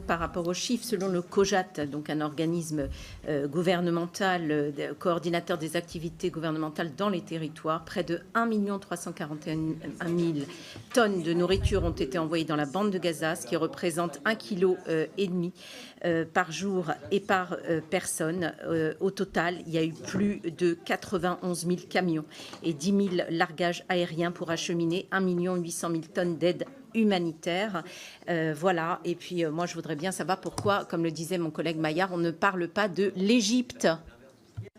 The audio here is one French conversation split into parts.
Par rapport aux chiffres, selon le COJAT, donc un organisme gouvernemental, coordinateur des activités gouvernementales dans les territoires, près de 1 341 000 tonnes de nourriture ont été envoyées dans la bande de Gaza, ce qui représente 1,5 kg par jour et par personne. Au total, il y a eu plus de 91 000 camions et 10 000 largages aériens pour acheminer 1 800 000 tonnes d'aide humanitaire. Voilà, et puis moi je voudrais bien savoir pourquoi, comme le disait mon collègue Maillard, on ne parle pas de l'Égypte.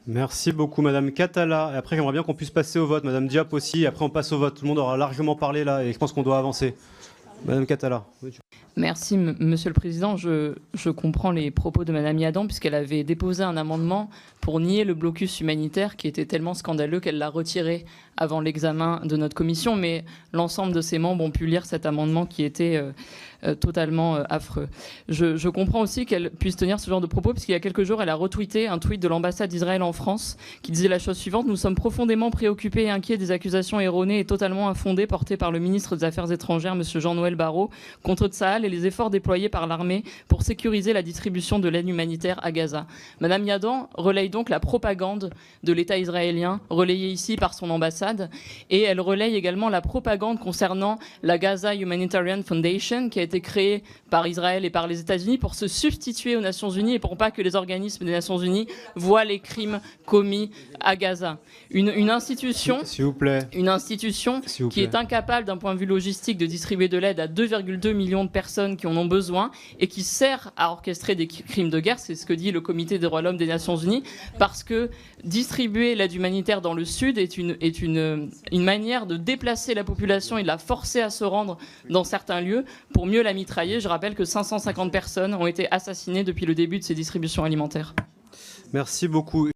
Merci beaucoup Madame Catala. Et après j'aimerais bien qu'on puisse passer au vote. Madame Diop aussi, après on passe au vote. Tout le monde aura largement parlé là et je pense qu'on doit avancer. Madame Catala. Merci Monsieur le Président. Je comprends les propos de Madame Yadan puisqu'elle avait déposé un amendement pour nier le blocus humanitaire qui était tellement scandaleux qu'elle l'a retiré avant l'examen de notre commission. Mais l'ensemble de ses membres ont pu lire cet amendement qui était totalement affreux. Je comprends aussi qu'elle puisse tenir ce genre de propos puisqu'il y a quelques jours, elle a retweeté un tweet de l'ambassade d'Israël en France qui disait la chose suivante: nous sommes profondément préoccupés et inquiets des accusations erronées et totalement infondées portées par le ministre des Affaires étrangères, M. Jean-Noël Barrot, contre Tsahal et les efforts déployés par l'armée pour sécuriser la distribution de l'aide humanitaire à Gaza. Madame Yadan relaye donc la propagande de l'État israélien, relayée ici par son ambassade, et elle relaye également la propagande concernant la Gaza Humanitarian Foundation, qui a été créée par Israël et par les États-Unis pour se substituer aux Nations Unies et pour pas que les organismes des Nations Unies voient les crimes commis à Gaza. Une institution, s'il vous plaît. Une institution qui est incapable d'un point de vue logistique de distribuer de l'aide à 2,2 millions de personnes qui en ont besoin et qui sert à orchestrer des crimes de guerre, c'est ce que dit le Comité des droits de l'homme des Nations Unies, parce que distribuer l'aide humanitaire dans le Sud est une manière de déplacer la population et de la forcer à se rendre dans certains lieux pour mieux la mitrailler. Je rappelle que 550 personnes ont été assassinées depuis le début de ces distributions alimentaires. Merci beaucoup.